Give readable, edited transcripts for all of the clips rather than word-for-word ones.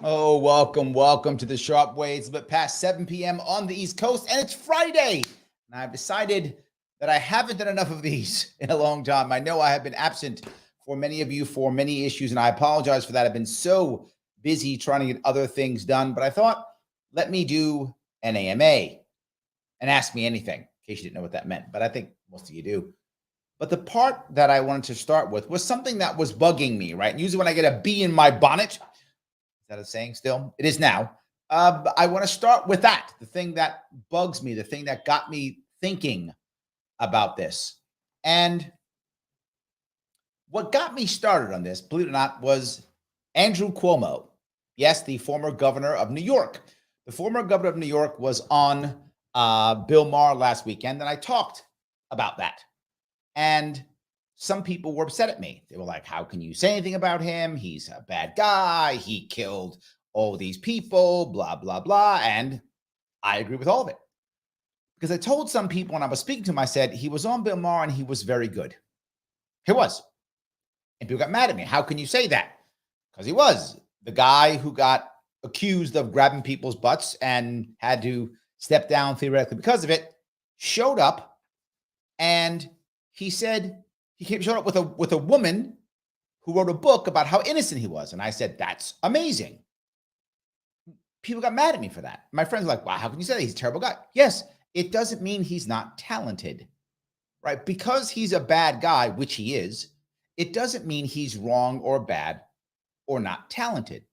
Oh, welcome to the Sharp Way. It's a bit past 7 p.m. on the East Coast, and it's Friday. And I've decided that I haven't done enough of these in a long time. I know I have been absent for many of you for many issues, and I apologize for that. I've been so busy trying to get other things done, but I thought, let me do an AMA and ask me anything, in case you didn't know what that meant, but I think most of you do. But the part that I wanted to start with was something that was bugging me, right? And usually when I get a bee in my bonnet, is that a saying still? It is now. I want to start with that, the thing that bugs me, the thing that got me thinking about this. And what got me started on this, believe it or not, was Andrew Cuomo. Yes, the former governor of New York. The former governor of New York was on Bill Maher last weekend, and I talked about that. And some people were upset at me. They were like, how can you say anything about him? He's a bad guy. He killed all these people, blah, blah, blah. And I agree with all of it. Because I told some people when I was speaking to him, I said, he was on Bill Maher and he was very good. He was. And people got mad at me. How can you say that? Because he was. The guy who got accused of grabbing people's butts and had to step down theoretically because of it, showed up and he said, showed up with a woman who wrote a book about how innocent he was. And I said, that's amazing. People got mad at me for that. My friends were like, wow, how can you say that? He's a terrible guy. Yes, it doesn't mean he's not talented, right? Because he's a bad guy, which he is, it doesn't mean he's wrong or bad or not talented.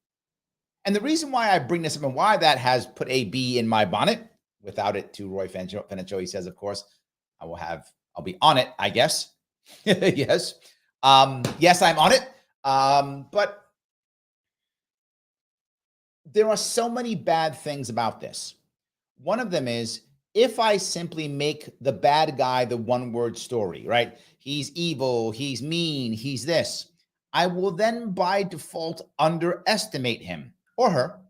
And the reason why I bring this up and why that has put a bee in my bonnet, without it to Roy Fenicho, he says, of course, I'll be on it, I guess. Yes. Yes, I'm on it. But there are so many bad things about this. One of them is if I simply make the bad guy the one-word story, right? He's evil, he's mean, he's this. I will then by default underestimate him or her.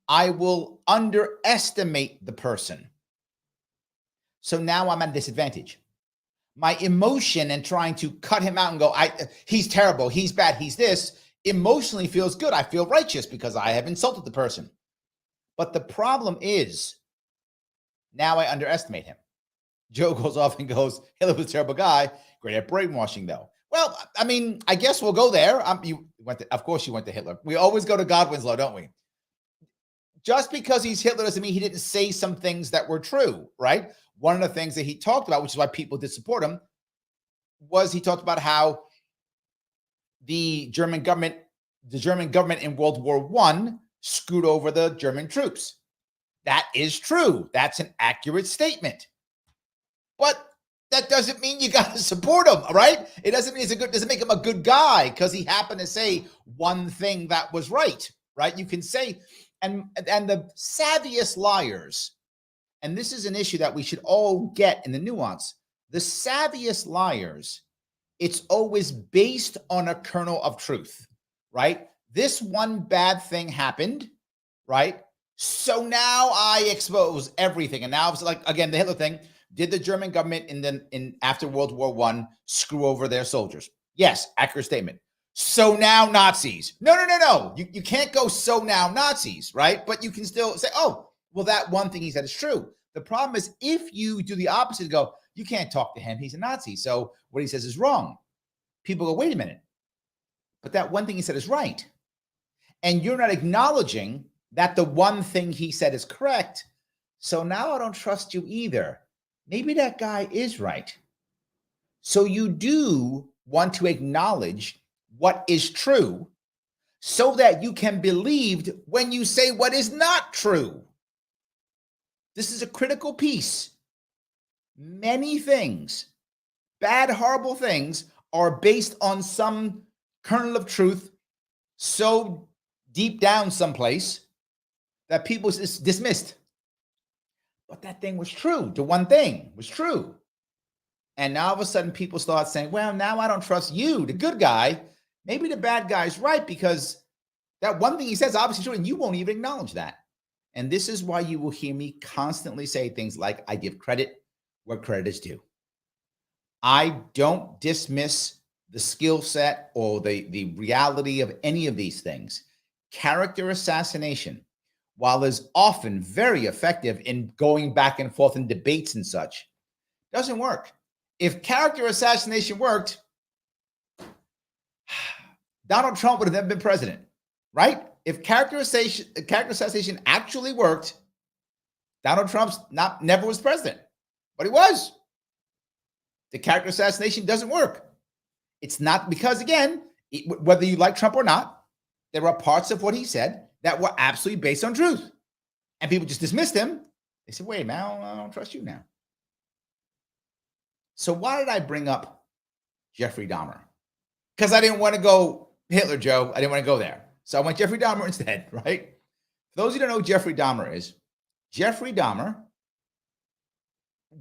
I will underestimate the person. So now I'm at a disadvantage. My emotion and trying to cut him out and go, he's terrible, he's bad, he's this, emotionally feels good. I feel righteous because I have insulted the person. But the problem is, now I underestimate him. Joe goes off and goes, Hitler was a terrible guy, great at brainwashing though. Well, I mean, I guess we'll go there. Of course you went to Hitler. We always go to Godwin's Law, don't we? Just because he's Hitler doesn't mean he didn't say some things that were true, right? One of the things that he talked about, which is why people did support him, was he talked about how the German government in World War I screwed over the German troops. That is true. That's an accurate statement. But that doesn't mean you got to support him, right? It doesn't mean doesn't make him a good guy because he happened to say one thing that was right? You can say, and the savviest liars, and this is an issue that we should all get in the nuance. The savviest liars, it's always based on a kernel of truth, right? This one bad thing happened, right? So now I expose everything. And now it's like, again, the Hitler thing. Did the German government after World War I screw over their soldiers? Yes, accurate statement. So now Nazis. No. You can't go so now Nazis, right? But you can still say, oh, well, that one thing he said is true. The problem is if you do the opposite and go, you can't talk to him, he's a Nazi. So what he says is wrong. People go, wait a minute. But that one thing he said is right. And you're not acknowledging that the one thing he said is correct. So now I don't trust you either. Maybe that guy is right. So you do want to acknowledge what is true so that you can believe when you say what is not true. This is a critical piece. Many things, bad, horrible things, are based on some kernel of truth so deep down someplace that people dismissed. But that thing was true. The one thing was true. And now all of a sudden people start saying, well, now I don't trust you, the good guy. Maybe the bad guy's right because that one thing he says obviously true, and you won't even acknowledge that. And this is why you will hear me constantly say things like, I give credit where credit is due. I don't dismiss the skill set or the reality of any of these things. Character assassination, while is often very effective in going back and forth in debates and such, doesn't work. If character assassination worked, Donald Trump would have never been president, right? If character assassination actually worked, Donald Trump's never was president, but he was. The character assassination doesn't work. It's not because, again, whether you like Trump or not, there are parts of what he said that were absolutely based on truth. And people just dismissed him. They said, wait, man, I don't trust you now. So why did I bring up Jeffrey Dahmer? Because I didn't want to go Hitler, Joe. I didn't want to go there. So I went Jeffrey Dahmer instead, right? For those of you who don't know who Jeffrey Dahmer is, Jeffrey Dahmer,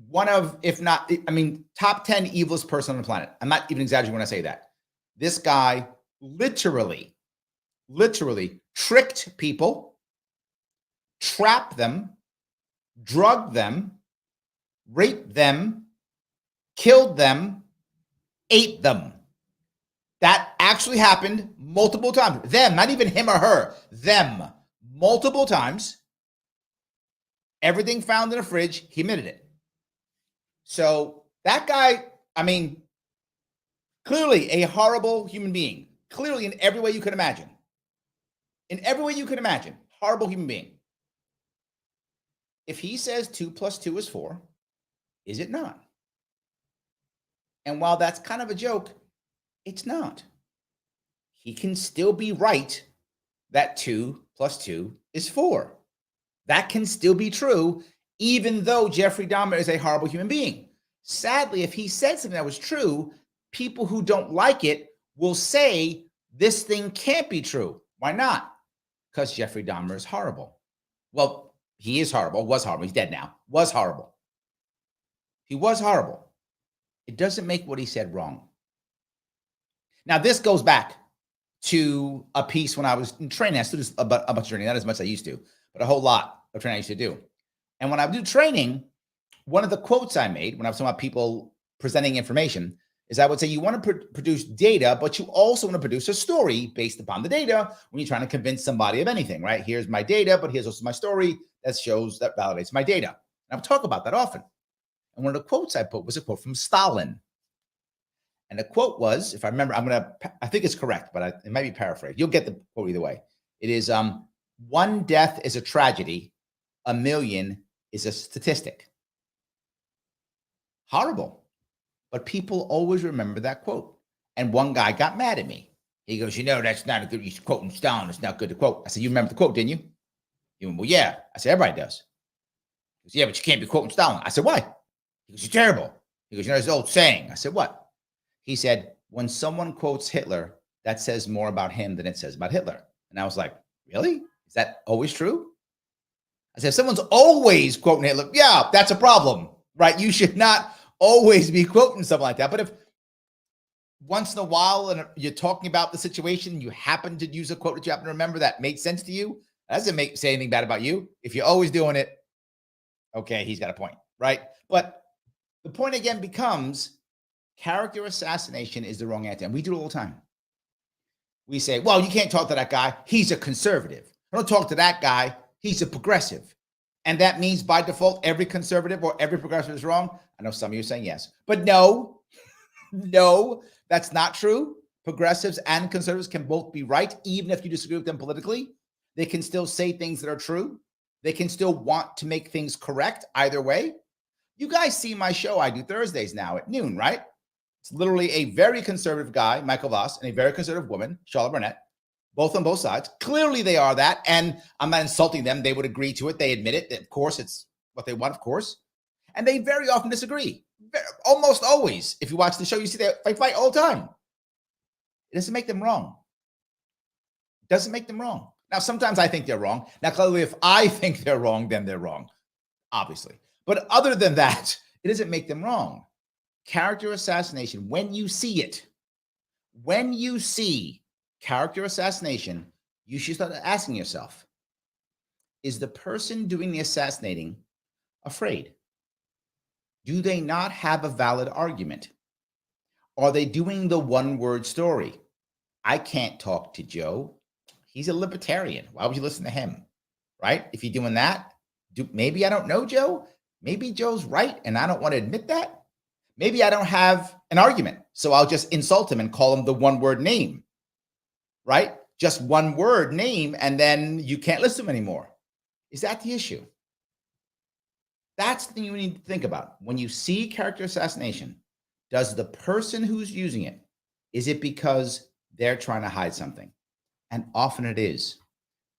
one of, if not, I mean, top 10 evilest person on the planet. I'm not even exaggerating when I say that. This guy literally tricked people, trapped them, drugged them, raped them, killed them, ate them. That actually happened multiple times. Them, not even him or her, them, multiple times. Everything found in a fridge, he admitted it. So that guy, I mean, clearly a horrible human being, clearly in every way you could imagine. In every way you could imagine, horrible human being. If he says 2 + 2 is 4, is it not? And while that's kind of a joke, it's not. He can still be right that 2 + 2 is 4. That can still be true, even though Jeffrey Dahmer is a horrible human being. Sadly, if he said something that was true, people who don't like it will say this thing can't be true. Why not? Because Jeffrey Dahmer is horrible. Well, he is horrible, was horrible. He's dead now. Was horrible. He was horrible. It doesn't make what he said wrong. Now, this goes back to a piece when I was in training. I still do a bunch of training, not as much as I used to, but a whole lot of training I used to do. And when I do training, one of the quotes I made when I was talking about people presenting information is I would say you want to produce data, but you also want to produce a story based upon the data when you're trying to convince somebody of anything, right? Here's my data, but here's also my story that shows, that validates my data. And I'll talk about that often. And one of the quotes I put was a quote from Stalin. And the quote was, if I remember, I think it's correct, but it might be paraphrased. You'll get the quote either way. It is, one death is a tragedy, a million is a statistic. Horrible. But people always remember that quote. And one guy got mad at me. He goes, that's not a good, you're quoting Stalin. It's not good to quote. I said, you remember the quote, didn't you? He went, well, yeah. I said, everybody does. He goes, yeah, but you can't be quoting Stalin. I said, why? He goes, you're terrible. He goes, this old saying. I said, what? He said, when someone quotes Hitler, that says more about him than it says about Hitler. And I was like, really? Is that always true? I said, if someone's always quoting Hitler, yeah, that's a problem, right? You should not always be quoting something like that. But if once in a while and you're talking about the situation, you happen to use a quote that you happen to remember that made sense to you, that doesn't say anything bad about you. If you're always doing it, okay, he's got a point, right? But the point again becomes character assassination is the wrong answer. And we do it all the time. We say, well, you can't talk to that guy. He's a conservative. Don't talk to that guy. He's a progressive. And that means by default, every conservative or every progressive is wrong. I know some of you are saying yes, but no, that's not true. Progressives and conservatives can both be right. Even if you disagree with them politically, they can still say things that are true. They can still want to make things correct either way. You guys see my show I do Thursdays now at noon, right? It's literally a very conservative guy, Michael Voss, and a very conservative woman, Charlotte Burnett, both on both sides. Clearly they are that, and I'm not insulting them. They would agree to it. They admit it. Of course, it's what they want, of course. And they very often disagree. Almost always. If you watch the show, you see they fight all the time. It doesn't make them wrong. It doesn't make them wrong. Now, sometimes I think they're wrong. Now, clearly, if I think they're wrong, then they're wrong, obviously. But other than that, it doesn't make them wrong. Character assassination, when you see it, when you see character assassination, you should start asking yourself, is the person doing the assassinating afraid? Do they not have a valid argument? Are they doing the one-word story? I can't talk to Joe. He's a libertarian. Why would you listen to him? Right? If you're doing that, maybe I don't know Joe. Maybe Joe's right and I don't want to admit that. Maybe I don't have an argument, so I'll just insult him and call him the one-word name, right? Just one word name, and then you can't listen to him anymore. Is that the issue? That's the thing you need to think about. When you see character assassination, does the person who's using it, is it because they're trying to hide something? And often it is.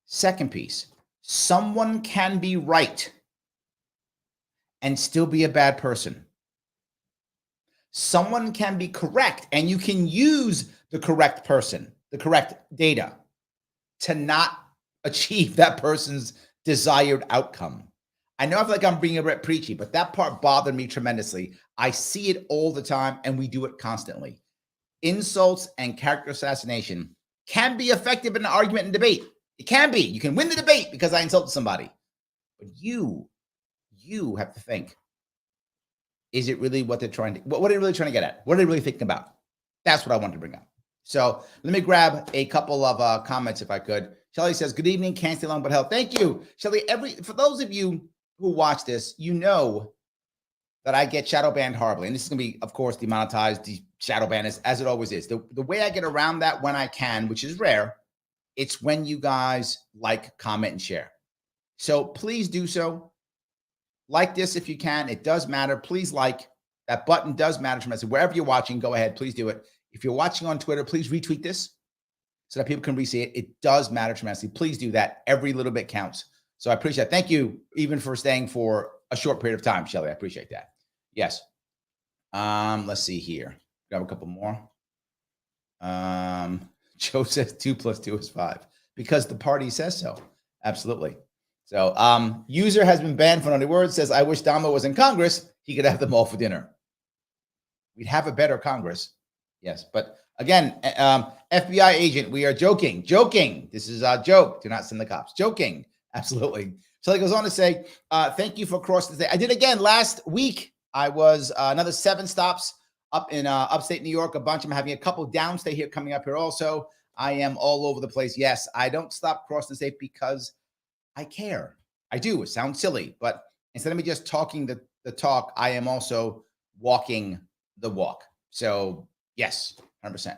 Second piece, someone can be right and still be a bad person. Someone can be correct, and you can use the correct person, the correct data, to not achieve that person's desired outcome. I know I feel like I'm being a bit preachy, but that part bothered me tremendously. I see it all the time, and we do it constantly. Insults and character assassination can be effective in an argument and debate. It can be. You can win the debate because I insulted somebody. But you have to think, is it really what they're trying to, what are they really trying to get at? What are they really thinking about? That's what I wanted to bring up. So let me grab a couple of comments if I could. Shelly says, good evening, can't stay long but help. Thank you, Shelly. For those of you who watch this, you know that I get shadow banned horribly. And this is going to be, of course, demonetized, shadow banned as it always is. The way I get around that when I can, which is rare, it's when you guys like, comment, and share. So please do so. Like this if you can. It does matter. Please like. That button does matter tremendously. Wherever you're watching, go ahead. Please do it. If you're watching on Twitter, please retweet this so that people can re-see it. It does matter tremendously. Please do that. Every little bit counts. So I appreciate it. Thank you even for staying for a short period of time, Shelly. I appreciate that. Yes. Let's see here. Grab a couple more. Joe says 2 + 2 is 5 because the party says so. Absolutely. So user has been banned for naughty words, says, I wish Dahmer was in Congress. He could have them all for dinner. We'd have a better Congress. Yes. But again, FBI agent, we are joking. This is a joke. Do not send the cops. Joking. Absolutely. So he goes on to say, thank you for crossing the day. I did again last week. I was another 7 stops up in upstate New York, a bunch. I'm having a couple downstate here coming up here also. I am all over the place. Yes, I don't stop crossing the state because I care. I do. It sounds silly, but instead of me just talking the talk, I am also walking the walk. So yes, 100%.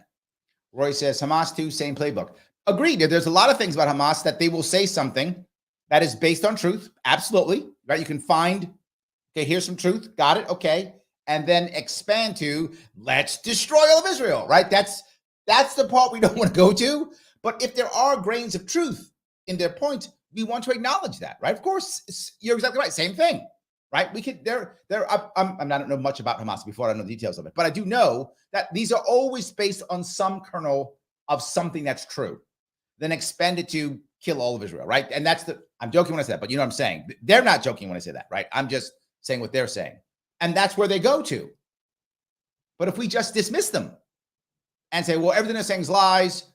Roy says, Hamas too, same playbook. Agreed. There's a lot of things about Hamas that they will say something that is based on truth. Absolutely. Right. You can find, okay, here's some truth. Got it. Okay. And then expand to, let's destroy all of Israel. Right. That's the part we don't want to go to. But if there are grains of truth in their point, we want to acknowledge that, right? Of course, you're exactly right. Same thing, right? We could, I don't know much about Hamas before. I don't know the details of it, but I do know that these are always based on some kernel of something that's true, then expanded to kill all of Israel, right? And I'm joking when I say that, but you know what I'm saying? They're not joking when I say that, right? I'm just saying what they're saying. And that's where they go to. But if we just dismiss them and say, well, everything they're saying is lies,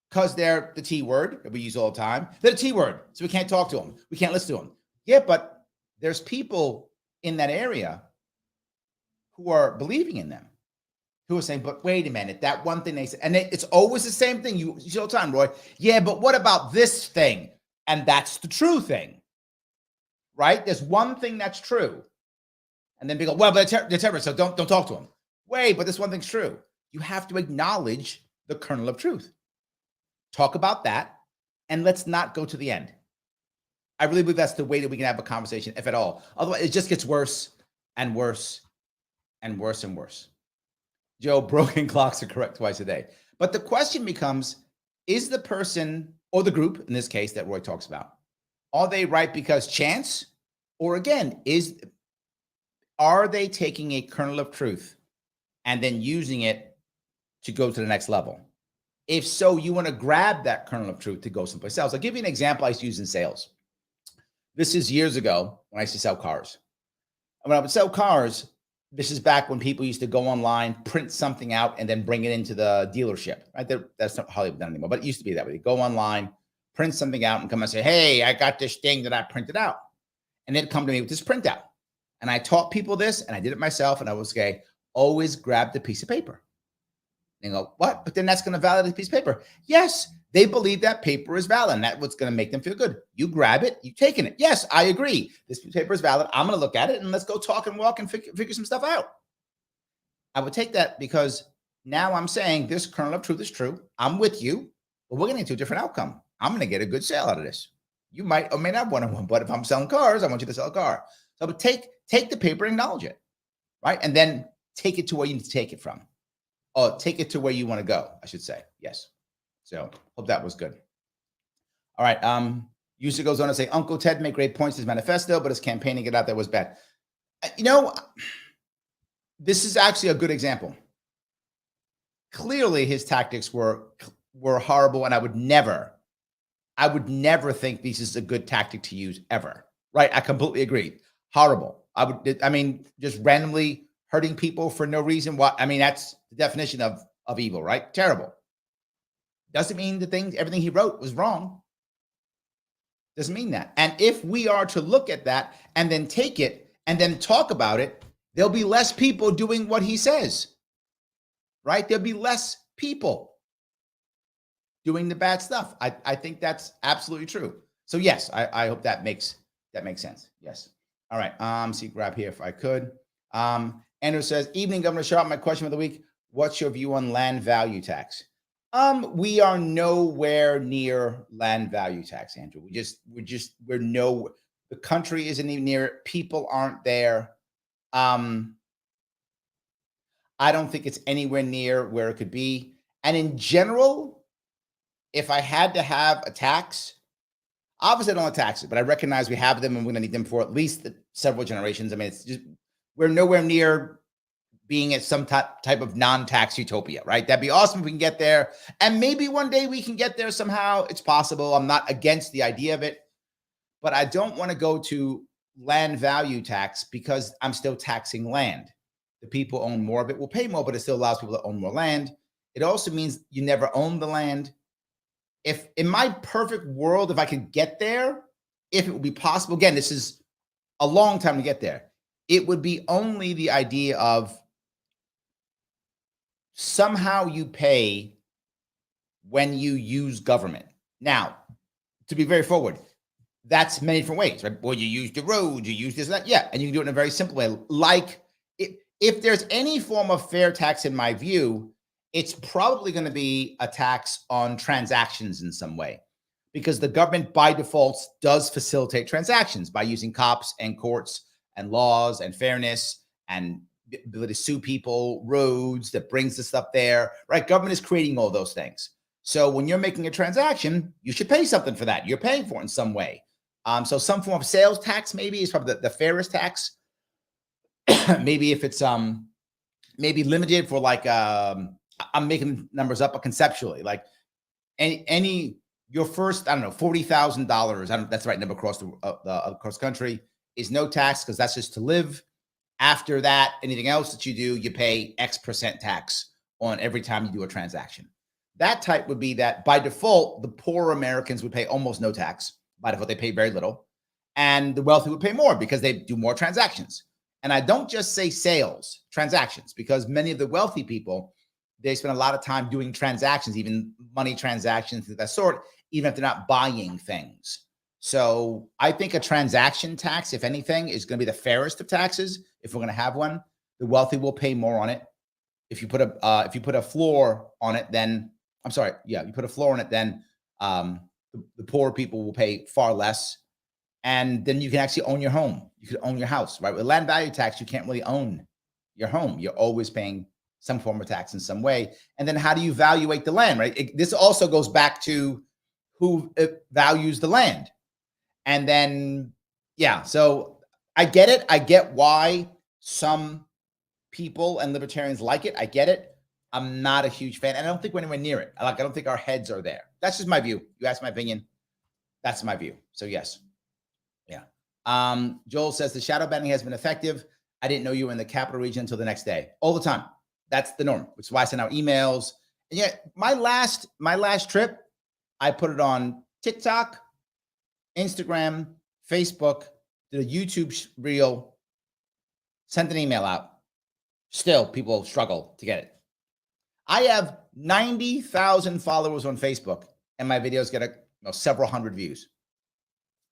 because they're the T word that we use all the time. They're the T word, so we can't talk to them. We can't listen to them. Yeah, but there's people in that area who are believing in them, who are saying, but wait a minute, that one thing they said, and it's always the same thing. You see all the time, Roy. Yeah, but what about this thing? And that's the true thing, right? There's one thing that's true. And then people go, well, but they're terrorists, so don't talk to them. Wait, but this one thing's true. You have to acknowledge the kernel of truth. Talk about that, and let's not go to the end. I really believe that's the way that we can have a conversation, if at all. Otherwise, it just gets worse and worse and worse and worse. Joe, broken clocks are correct twice a day. But the question becomes, is the person or the group, in this case that Roy talks about, are they right because chance? Or again, are they taking a kernel of truth and then using it to go to the next level? If so, you want to grab that kernel of truth to go someplace else. I'll give you an example I used to use in sales. This is years ago when I used to sell cars. And when I would sell cars, This is back when people used to go online, print something out, and then bring it into the dealership. Right? That's not hardly done anymore, but it used to be that way. You go online, print something out, and come and say, "Hey, I got this thing that I printed out," and they'd come to me with this printout. And I taught people this, and I did it myself. And I would say, always grab the piece of paper. And go, what? But then that's going to validate the piece of paper. Yes, they believe that paper is valid, and that's what's going to make them feel good. You grab it, you taking it. Yes, I agree. This paper is valid. I'm going to look at it, and let's go talk and walk and figure some stuff out. I would take that because now I'm saying this kernel of truth is true. I'm with you, but we're getting to a different outcome. I'm going to get a good sale out of this. You might or may not want one, but if I'm selling cars, I want you to sell a car. So but take the paper and acknowledge it, right? And then take it to where you need to take it from. Or take it to where you want to go, I should say. Yes. So hope that was good. All right. User goes on to say, Uncle Ted made great points in his manifesto, but his campaign to get out there was bad. You know, this is actually a good example. Clearly, his tactics were horrible, and I would never think this is a good tactic to use ever. Right? I completely agree. Horrible. I mean, just randomly hurting people for no reason. What? I mean, that's the definition of evil, right? Terrible. Doesn't mean everything he wrote was wrong. Doesn't mean that. And if we are to look at that and then take it and then talk about it, there'll be less people doing what he says, right? There'll be less people doing the bad stuff. I think that's absolutely true. So yes, I hope that makes sense. Yes. All right. See, grab here if I could. Andrew says, evening, Governor Sharp. My question of the week: what's your view on land value tax? We are nowhere near land value tax, Andrew. The country isn't even near it. People aren't there. I don't think it's anywhere near where it could be. And in general, if I had to have a tax, obviously I don't like taxes, but I recognize we have them and we're going to need them for at least several generations. I mean, it's just, we're nowhere near being at some type of non-tax utopia, right? That'd be awesome if we can get there. And maybe one day we can get there somehow. It's possible. I'm not against the idea of it, but I don't want to go to land value tax because I'm still taxing land. The people own more of it will pay more, but it still allows people to own more land. It also means you never own the land. If in my perfect world, if I could get there, if it would be possible, again, this is a long time to get there. It would be only the idea of somehow you pay when you use government. Now, to be very forward, that's many different ways, right? Well, you use the road, you use this, that. Yeah. And you can do it in a very simple way. Like if there's any form of fair tax, in my view, it's probably going to be a tax on transactions in some way, because the government by default does facilitate transactions by using cops and courts and laws and fairness and the ability to sue people, roads that brings the stuff there, right? Government is creating all those things. So when you're making a transaction, you should pay something for that. You're paying for it in some way. So some form of sales tax maybe is probably the fairest tax. Maybe if it's maybe limited for like I'm making numbers up, but conceptually, like any your first, I don't know, $40,000. That's the right number across the country is no tax because that's just to live. After that, anything else that you do, you pay X% tax on every time you do a transaction. That type would be that by default, the poor Americans would pay almost no tax. By default, they pay very little. And the wealthy would pay more because they do more transactions. And I don't just say sales, transactions, because many of the wealthy people, they spend a lot of time doing transactions, even money transactions of that sort, even if they're not buying things. So I think a transaction tax, if anything, is going to be the fairest of taxes. If we're going to have one, the wealthy will pay more on it. If you put a floor on it, then you put a floor on it, then the poor people will pay far less. And then you can actually own your home. You could own your house, right? With land value tax, you can't really own your home. You're always paying some form of tax in some way. And then how do you evaluate the land, right? This also goes back to who values the land. And then, yeah, so I get it. I get why some people and libertarians like it. I get it. I'm not a huge fan. And I don't think we're anywhere near it. I don't think our heads are there. That's just my view. You asked my opinion. That's my view. So yes. Yeah. Joel says the shadow banning has been effective. I didn't know you were in the capital region until the next day. All the time. That's the norm, which is why I send out emails. And yet my last trip, I put it on TikTok, Instagram, Facebook, did a YouTube reel, sent an email out. Still, people struggle to get it. I have 90,000 followers on Facebook, and my videos get several hundred views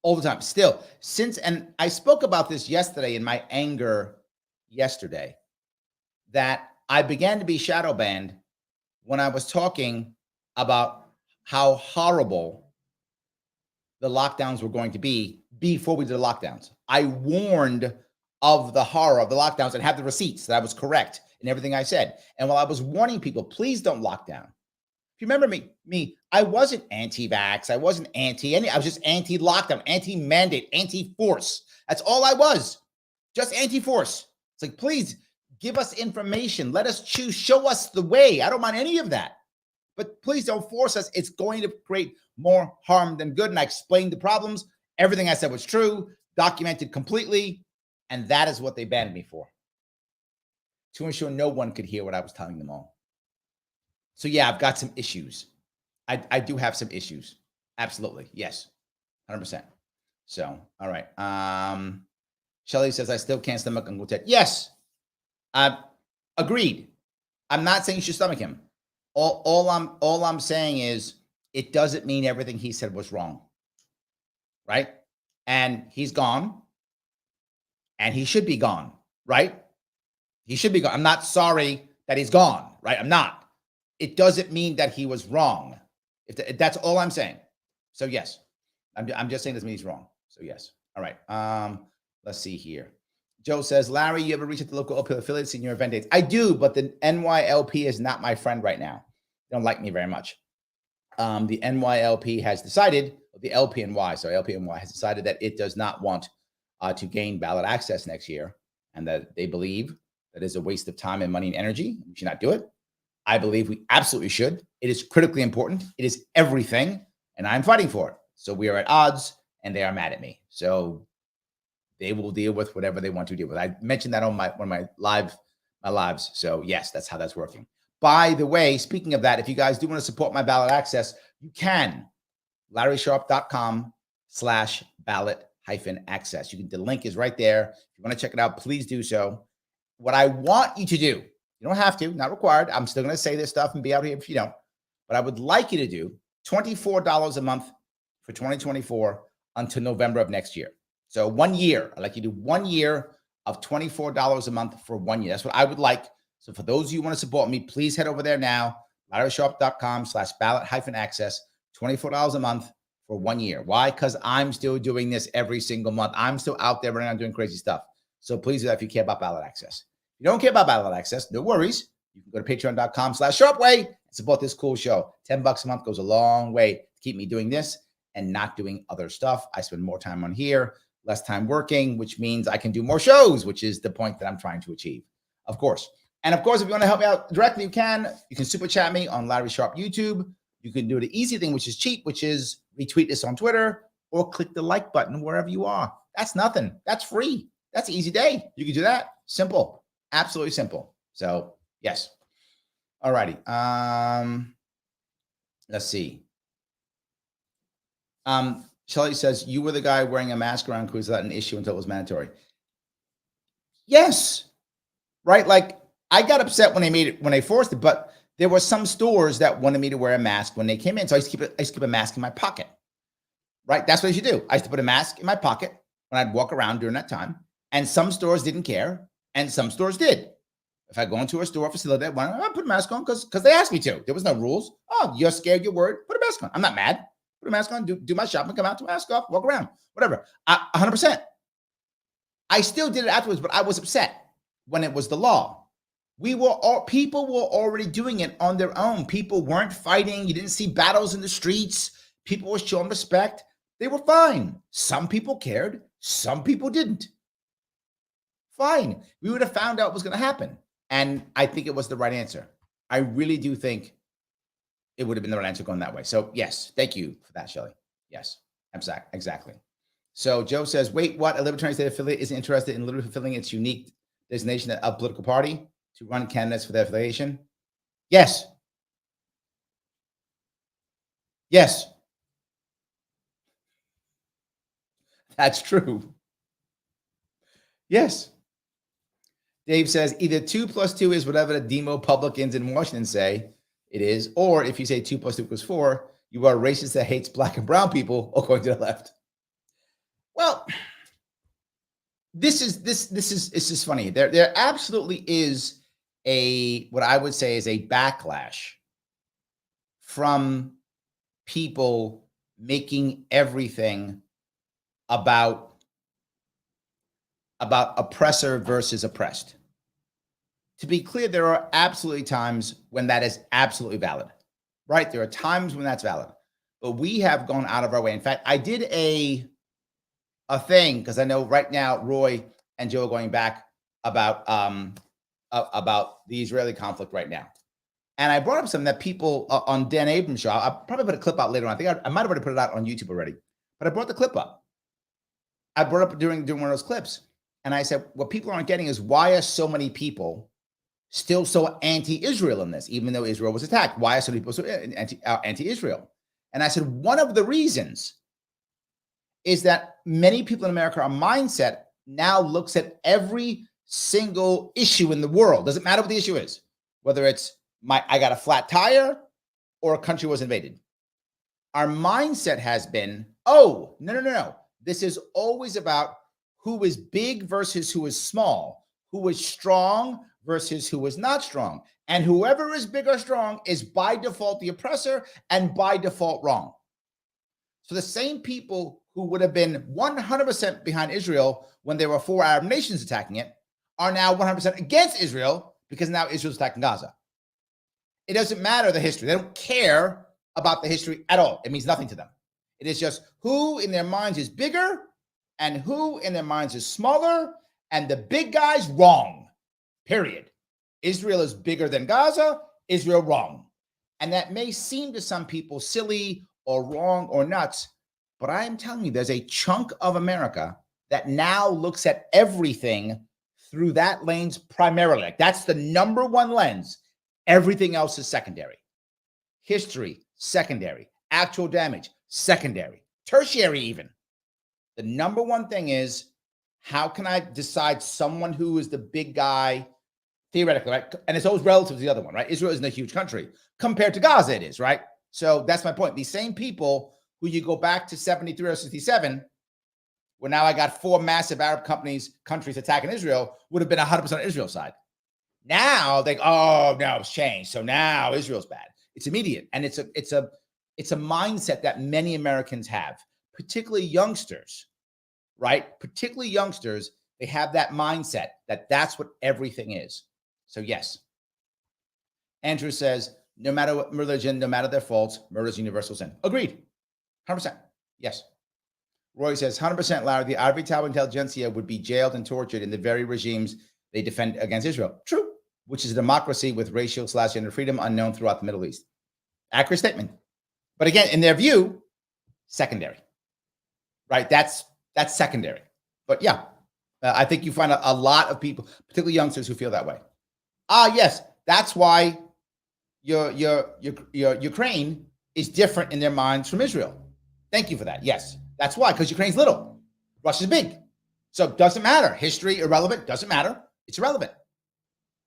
all the time. Still, and I spoke about this yesterday in my anger yesterday, that I began to be shadow banned when I was talking about how horrible the lockdowns were going to be before we did the lockdowns. I warned of the horror of the lockdowns and have the receipts that I was correct in everything I said. And while I was warning people, please don't lock down. If you remember me, I wasn't anti-vax. I wasn't I was just anti-lockdown, anti-mandate, anti-force. That's all I was. Just anti-force. It's like, please give us information. Let us choose. Show us the way. I don't mind any of that. But please don't force us. It's going to create more harm than good. And I explained the problems. Everything I said was true, documented completely. And that is what they banned me for, to ensure no one could hear what I was telling them all. So yeah, I've got some issues. I do have some issues. Absolutely. Yes. 100%. So, all right. Shelly says, I still can't stomach Uncle Ted. Yes. Agreed. I'm not saying you should stomach him. All I'm saying is it doesn't mean everything he said was wrong. Right? And he's gone. And he should be gone. Right? He should be gone. I'm not sorry that he's gone. Right? I'm not. It doesn't mean that he was wrong. If that's all I'm saying. So yes, I'm just saying this means he's wrong. So yes. All right. Let's see here. Joe says, Larry, you ever reach out to local LP affiliates in your event dates? I do, but the NYLP is not my friend right now. They don't like me very much. The NYLP has decided, the LPNY, so LPNY has decided that it does not want to gain ballot access next year, and that they believe that is a waste of time and money and energy. We should not do it. I believe we absolutely should. It is critically important. It is everything, and I'm fighting for it. So we are at odds, and they are mad at me. So they will deal with whatever they want to deal with. I mentioned that on one of my lives. So yes, that's how that's working. By the way, speaking of that, if you guys do want to support my ballot access, you can. LarrySharpe.com/ballot-access. The link is right there. If you want to check it out, please do so. What I want you to do, you don't have to, not required. I'm still going to say this stuff and be out here if you don't. But I would like you to do $24 a month for 2024 until November of next year. So 1 year. I'd like you to do 1 year of $24 a month for 1 year. That's what I would like. So for those of you who want to support me, please head over there now. LarrySharpe.com/ballot-access. $24 a month for 1 year. Why? Because I'm still doing this every single month. I'm still out there running around doing crazy stuff. So please do that if you care about ballot access. If you don't care about ballot access, no worries. You can go to patreon.com/sharpeway and support this cool show. $10 a month goes a long way to keep me doing this and not doing other stuff. I spend more time on here, less time working, which means I can do more shows, which is the point that I'm trying to achieve, of course. And of course, if you want to help me out directly, you can. You can super chat me on Larry Sharpe YouTube. You can do the easy thing, which is cheap, which is retweet this on Twitter or click the like button wherever you are. That's nothing. That's free. That's an easy day. You can do that. Simple. Absolutely simple. So, yes. All righty. Let's see. Shelly says, you were the guy wearing a mask around cruise without an issue until it was mandatory. Yes. Right? Like, I got upset when they forced it, but there were some stores that wanted me to wear a mask when they came in. So I used to keep a mask in my pocket. Right? That's what you should do. I used to put a mask in my pocket when I'd walk around during that time. And some stores didn't care, and some stores did. If I go into a store facility, I put a mask on because they asked me to. There was no rules. Oh, you're scared, you're worried. Put a mask on. I'm not mad. Put a mask on, do my shopping, come out, to mask off, walk around, whatever. 100%. I still did it afterwards, but I was upset when it was the law. People were already doing it on their own. People weren't fighting. You didn't see battles in the streets. People were showing respect. They were fine. Some people cared. Some people didn't. Fine. We would have found out what was going to happen. And I think it was the right answer. I really do think it would have been the right answer going that way. So yes, thank you for that, Shelly. Yes, exactly. So Joe says, wait, what? A Libertarian State affiliate isn't interested in literally fulfilling its unique designation of a political party to run candidates for their affiliation? Yes. Yes, that's true. Yes. Dave says either 2 plus 2 is whatever the demo publicans in Washington say it is, or if you say 2 plus 2 equals 4, you are a racist that hates black and brown people, according to the left. Well, this is funny. There absolutely is a what I would say is a backlash from people making everything about oppressor versus oppressed. To be clear, there are absolutely times when that is absolutely valid, right? There are times when that's valid, but we have gone out of our way. In fact, I did a thing because I know right now Roy and Joe are going back about the Israeli conflict right now, and I brought up something that people on Dan Abrams' show. I'll probably put a clip out later on. I think I might have already put it out on YouTube already, but I brought the clip up. I brought up during one of those clips, and I said, what people aren't getting is why are so many people still so anti-Israel in this, even though Israel was attacked? Why are so many people so anti-Israel? And I said, one of the reasons is that many people in America, our mindset now looks at every single issue in the world. Doesn't matter what the issue is, whether it's I got a flat tire or a country was invaded. Our mindset has been, oh, no. This is always about who is big versus who is small, who is strong versus who is not strong. And whoever is big or strong is by default the oppressor and by default wrong. So the same people who would have been 100% behind Israel when there were 4 Arab nations attacking it are now 100% against Israel because now Israel's attacking Gaza. It doesn't matter the history. They don't care about the history at all. It means nothing to them. It is just who in their minds is bigger and who in their minds is smaller, and the big guy's wrong, period. Israel is bigger than Gaza, Israel wrong. And that may seem to some people silly or wrong or nuts, but I am telling you, there's a chunk of America that now looks at everything through that lens primarily. Like that's the number one lens. Everything else is secondary. History, secondary. Actual damage, secondary. Tertiary even. The number one thing is, how can I decide someone who is the big guy theoretically, right? And it's always relative to the other one, right? Israel isn't a huge country compared to Gaza, it is, right? So that's my point. These same people who you go back to 73 or 67, where now I got 4 massive Arab countries attacking Israel, would have been 100% on Israel's side. Now they, oh no, it's changed. So now Israel's bad. It's immediate, and it's a mindset that many Americans have, particularly youngsters, right? Particularly youngsters, they have that mindset that that's what everything is. So yes. Andrew says, no matter what religion, no matter their faults, murder is universal sin. Agreed. 100%. Yes. Roy says, 100% Larry, the ivory tower intelligentsia would be jailed and tortured in the very regimes they defend against Israel. True. Which is a democracy with racial/gender freedom unknown throughout the Middle East. Accurate statement. But again, in their view, secondary. Right? That's secondary. But yeah, I think you find a lot of people, particularly youngsters, who feel that way. Yes, that's why your Ukraine is different in their minds from Israel. Thank you for that. Yes, that's why, because Ukraine's little, Russia's big. So it doesn't matter. History, irrelevant, doesn't matter. It's irrelevant.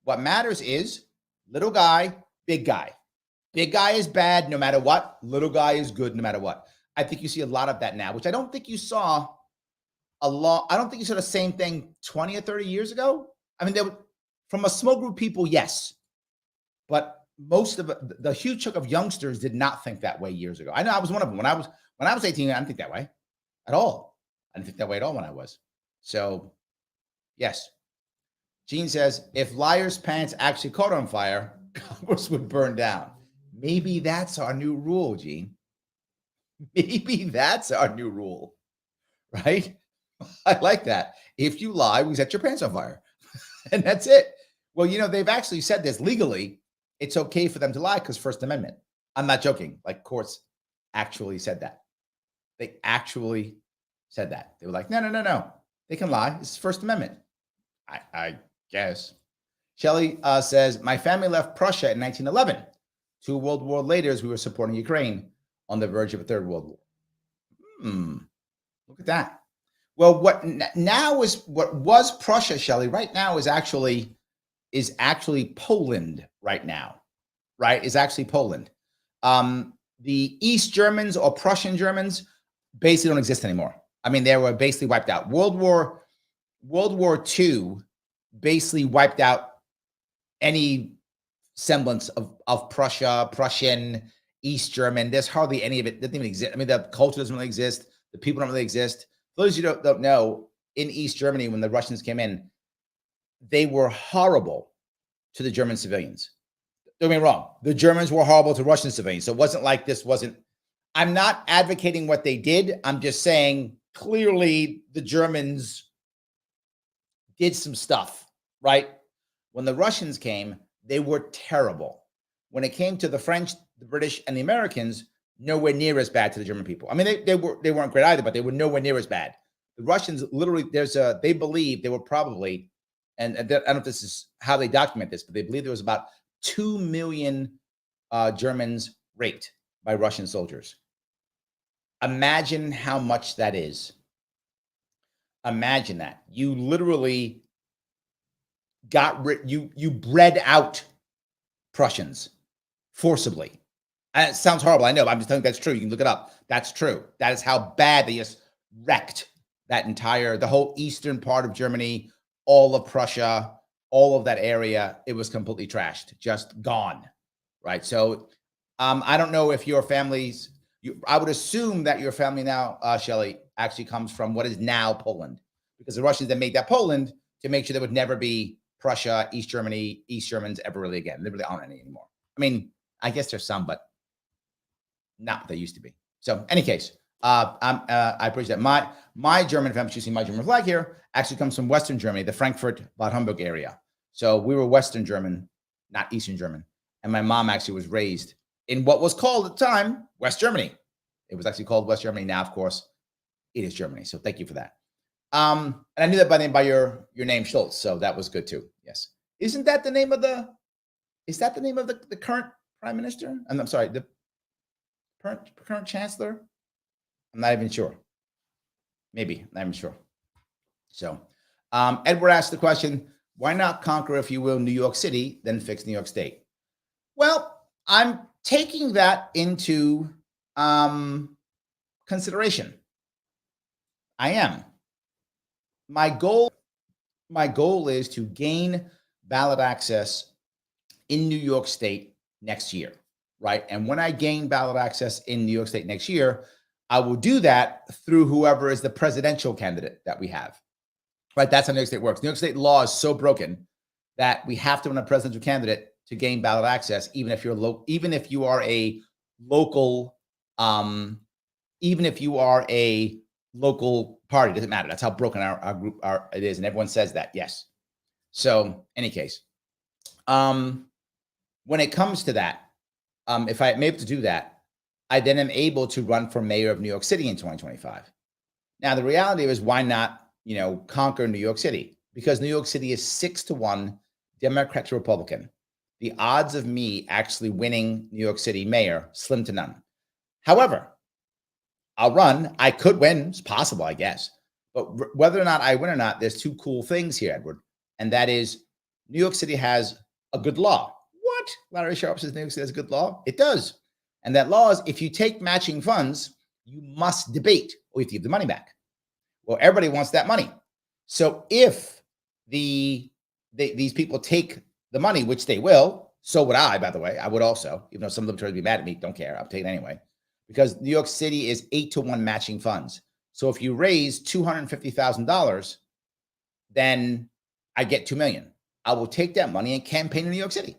What matters is little guy, big guy. Big guy is bad no matter what. Little guy is good no matter what. I think you see a lot of that now, which I don't think you saw a lot. I don't think you saw the same thing 20 or 30 years ago. I mean, from a small group of people, yes. But most of the huge chunk of youngsters did not think that way years ago. I know I was one of them. When I was 18, I didn't think that way at all. I didn't think that way at all when I was. So, yes. Gene says, if Liar's pants actually caught on fire, Congress would burn down. Maybe that's our new rule, Gene. Maybe that's our new rule, right? I like that. If you lie, we set your pants on fire. And that's it. Well, they've actually said this legally. It's okay for them to lie because First Amendment. I'm not joking. Like, courts actually said that. They actually said that. They were like, no. They can lie. It's First Amendment. I Guess. Shelley says, my family left Prussia in 1911. 2 World War later, as we were supporting Ukraine on the verge of a third World War. Look at that. Well, what now is what was Prussia, Shelley, right now is actually Poland right now, right? Is actually Poland. The East Germans or Prussian Germans basically don't exist anymore. I mean, they were basically wiped out. World War II basically wiped out any semblance of Prussia, Prussian, East German. There's hardly any of it. It doesn't even exist. I mean, the culture doesn't really exist. The people don't really exist. For those of you who don't know, in East Germany, when the Russians came in, they were horrible to the German civilians. Don't get me wrong. The Germans were horrible to Russian civilians. So it wasn't like this wasn't. I'm not advocating what they did. I'm just saying clearly the Germans did some stuff, right? When the Russians came, they were terrible. When it came to the French, the British, and the Americans, nowhere near as bad to the German people. I mean, they weren't great either, but they were nowhere near as bad. The Russians literally, they believe they were probably, and I don't know if this is how they document this, but they believe there was about 2 million Germans raped by Russian soldiers. Imagine how much that is. Imagine that. You literally you bred out Prussians forcibly. And it sounds horrible. I know, but I'm just telling you that's true. You can look it up. That's true. That is how bad they just wrecked the whole eastern part of Germany, all of Prussia, all of that area. It was completely trashed, just gone. Right. So I don't know if your family's, I would assume that your family now, Shelley, actually comes from what is now Poland, because the Russians that made that Poland to make sure there would never be Prussia, East Germany, East Germans ever really again. There really aren't any anymore. I mean, I guess there's some, but not what they used to be. So, in any case, I appreciate that. My German family, you see my German flag here, actually comes from Western Germany, the Frankfurt, Bad Homburg area. So we were Western German, not Eastern German. And my mom actually was raised in what was called at the time West Germany. It was actually called West Germany. Now, of course, it is Germany. So thank you for that. And I knew that by your name, Schultz. So that was good too. Yes. Isn't that the name of the current prime minister? I'm sorry, the current chancellor? I'm not even sure. Maybe, not even sure. So Edward asked the question, why not conquer, if you will, New York City, then fix New York State? Well, I'm taking that into consideration. I am. My goal is to gain ballot access in New York State next year, right? And when I gain ballot access in New York State next year, I will do that through whoever is the presidential candidate that we have, right? That's how New York State works. New York State law is so broken that we have to run a presidential candidate to gain ballot access, even if you're even if you are a local, party, doesn't matter. That's how broken our group it is, and everyone says that. Yes. So, any case, when it comes to that, if I am able to do that, I then am able to run for mayor of New York City in 2025. Now, the reality is, why not, conquer New York City? Because New York City is 6-1 Democrat to Republican. The odds of me actually winning New York City mayor, slim to none. However, I'll run. I could win. It's possible, I guess. But whether or not I win or not, there's two cool things here, Edward. And that is, New York City has a good law. What? Larry Sharp says New York City has a good law? It does. And that law is, if you take matching funds, you must debate, or you have to give the money back. Well, everybody wants that money. So if these people take the money, which they will, so would I, by the way. I would also, even though some of them try to be mad at me, don't care. I'll take it anyway. Because New York City is 8-1 matching funds. So if you raise $250,000, then I get $2 million. I will take that money and campaign in New York City.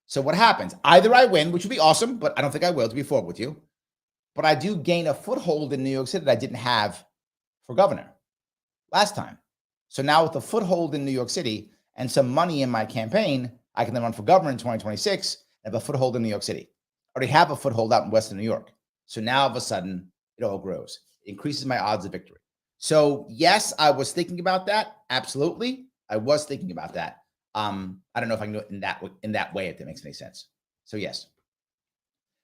So what happens? Either I win, which would be awesome, but I don't think I will, to be forward with you. But I do gain a foothold in New York City that I didn't have for governor last time. So now with a foothold in New York City and some money in my campaign, I can then run for governor in 2026 and have a foothold in New York City. I already have a foothold out in Western New York. So now all of a sudden, it all grows. It increases my odds of victory. So yes, I was thinking about that. Absolutely. I was thinking about that. I don't know if I can do it in that way, if that makes any sense. So yes.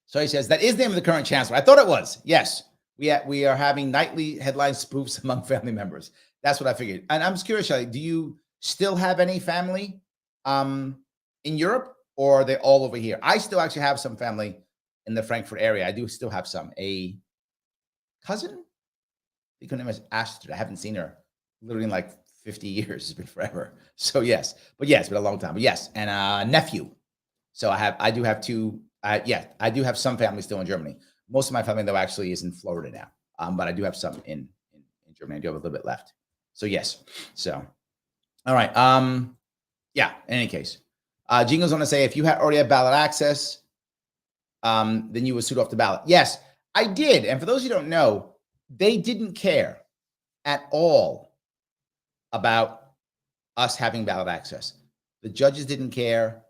So he says that is the name of the current chancellor. I thought it was. Yes, we are having nightly headline spoofs among family members. That's what I figured. And I'm just curious, Shelley, do you still have any family in Europe, or are they all over here? I still actually have some family in the Frankfurt area. I do still have some. A cousin, I think her name is Astrid. I haven't seen her literally in like 50 years. It's been forever. So yes, but yes, been a long time. But yes, and a nephew. So I do have two. Yeah, I do have some family still in Germany. Most of my family, though, actually is in Florida now. But I do have some in Germany. I do have a little bit left. So yes. So, all right. Yeah. In any case, Jingo's going to say if you already had ballot access, then you would suit off the ballot. Yes, I did. And for those who don't know, they didn't care at all about us having ballot access. The judges didn't care.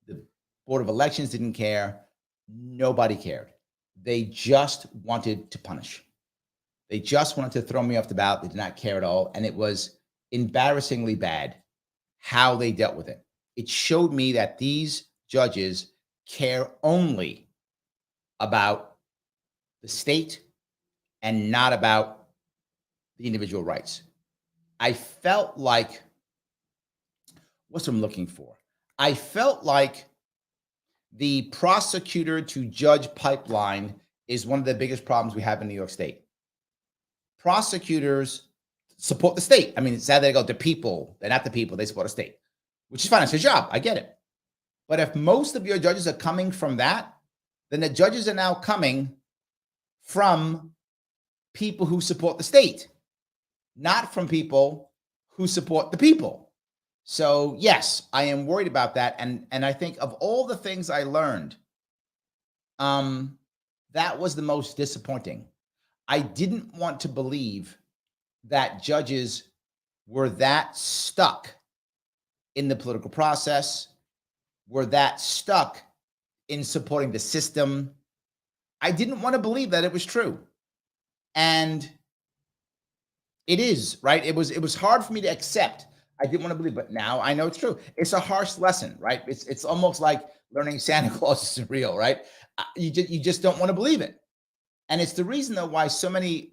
The Board of Elections didn't care. Nobody cared. They just wanted to punish. They just wanted to throw me off the ballot. They did not care at all. And it was embarrassingly bad how they dealt with it. It showed me that these judges care only about the state and not about the individual rights. I felt like, what's what I'm looking for? I felt like the prosecutor to judge pipeline is one of the biggest problems we have in New York State. Prosecutors support the state. I mean, it's sad they go, the people, they're not the people, they support the state, which is fine. It's their job. I get it. But if most of your judges are coming from that, then the judges are now coming from people who support the state, not from people who support the people. So yes, I am worried about that. And I think of all the things I learned, that was the most disappointing. I didn't want to believe that judges were that stuck in the political process, were that stuck in supporting the system. I didn't want to believe that it was true. And it is, right? It was hard for me to accept. I didn't want to believe, but now I know it's true. It's a harsh lesson, right? It's almost like learning Santa Claus isn't real, right? You just don't want to believe it. And it's the reason, though, why so many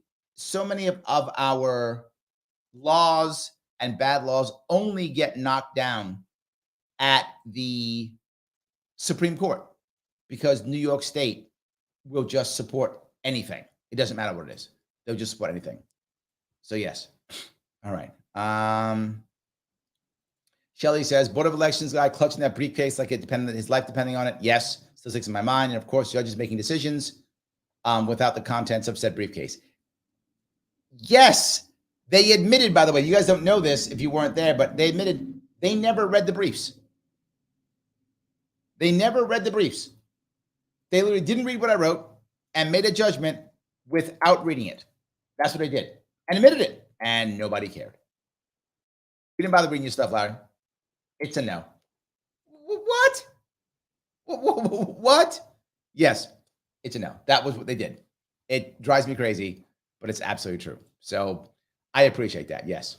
of our laws and bad laws only get knocked down at the Supreme Court, because New York State will just support anything. It doesn't matter what it is. They'll just support anything. So yes. All right. Shelley says, Board of Elections guy clutching that briefcase like his life depending on it. Yes, still sticks in my mind. And of course, judges making decisions without the contents of said briefcase. Yes, they admitted, by the way, you guys don't know this if you weren't there, but they admitted they never read the briefs. They never read the briefs. They literally didn't read what I wrote and made a judgment without reading it. That's what they did. And admitted it. And nobody cared. You didn't bother reading your stuff, Larry. It's a no. What? What? Yes, it's a no. That was what they did. It drives me crazy, but it's absolutely true. So I appreciate that. Yes.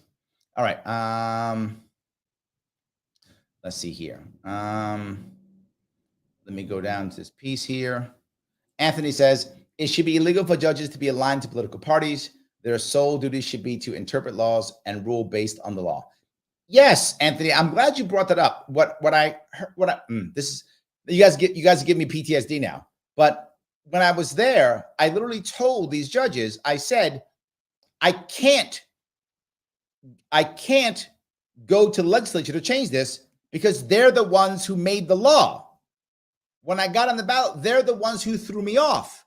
All right. Let's see here. Let me go down to this piece here. Anthony says, it should be illegal for judges to be aligned to political parties. Their sole duty should be to interpret laws and rule based on the law. Yes, Anthony, I'm glad you brought that up. This is, you guys give me PTSD now. But when I was there, I literally told these judges, I said, I can't go to the legislature to change this because they're the ones who made the law. When I got on the ballot, they're the ones who threw me off.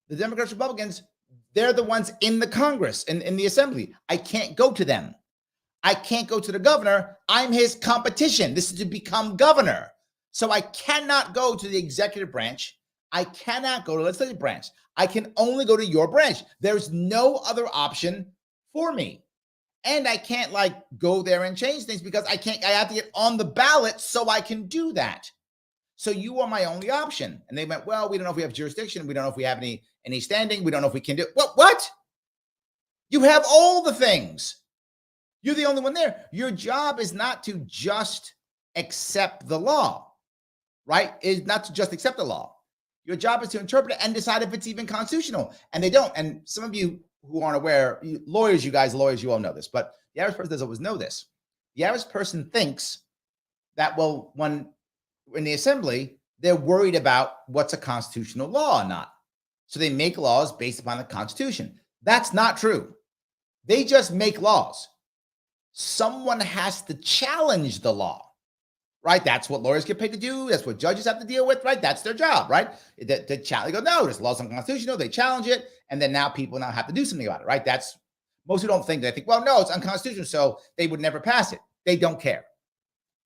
The Democrats, Republicans, they're the ones in the Congress and in the Assembly. I can't go to them. I can't go to the governor. I'm his competition. This is to become governor. So I cannot go to the executive branch. I cannot go to the legislative branch. I can only go to your branch. There's no other option for me. And I can't go there and change things because I have to get on the ballot so I can do that. So you are my only option. And they went, well, we don't know if we have jurisdiction. We don't know if we have any standing. We don't know if we can do it. What? You have all the things. You're the only one there. Your job is not to just accept the law, right? Is not to just accept the law. Your job is to interpret it and decide if it's even constitutional. And they don't. And some of you who aren't aware, lawyers, you all know this, but the average person doesn't always know this. The average person thinks that, well, when in the assembly, they're worried about what's a constitutional law or not. So they make laws based upon the Constitution. That's not true. They just make laws. Someone has to challenge the law, right? That's what lawyers get paid to do. That's what judges have to deal with, right? That's their job, right? To challenge, they go, no, this law's unconstitutional. They challenge it, and then now people now have to do something about it, right? That's most who don't think. They think, well, no, it's unconstitutional, so they would never pass it. They don't care.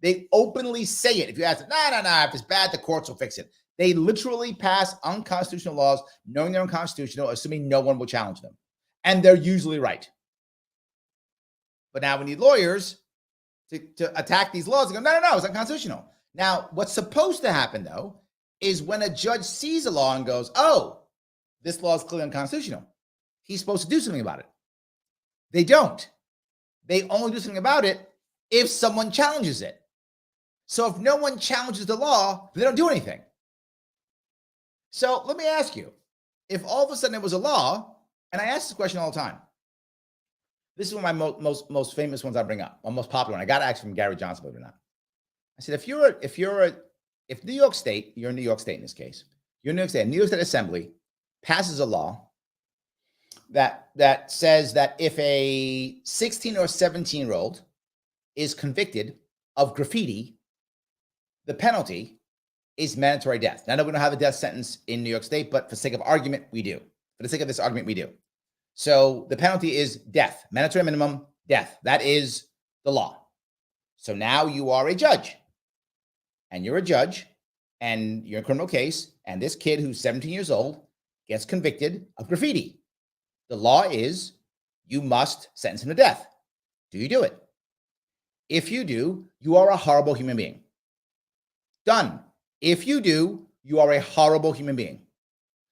They openly say it. If you ask them, no, if it's bad, the courts will fix it. They literally pass unconstitutional laws, knowing they're unconstitutional, assuming no one will challenge them. And they're usually right. But now we need lawyers to attack these laws and go, no, it's unconstitutional. Now, what's supposed to happen, though, is when a judge sees a law and goes, oh, this law is clearly unconstitutional, he's supposed to do something about it. They don't. They only do something about it if someone challenges it. So if no one challenges the law, they don't do anything. So let me ask you, if all of a sudden it was a law, and I ask this question all the time. This is one of my most famous ones I bring up, or most popular one. I got to ask from Gary Johnson, believe it or not. I said, if New York State, you're in New York State in this case, you're in New York State, New York State Assembly passes a law that says that if a 16 or 17-year-old is convicted of graffiti, the penalty is mandatory death. Now, I know we don't have a death sentence in New York State, but for sake of argument, we do. For the sake of this argument, we do. So the penalty is death, mandatory minimum, death. That is the law. So now you are a judge, and you're a judge, and you're in a criminal case, and this kid who's 17 years old gets convicted of graffiti. The law is you must sentence him to death. Do you do it? If you do, you are a horrible human being. Done. If you do, you are a horrible human being.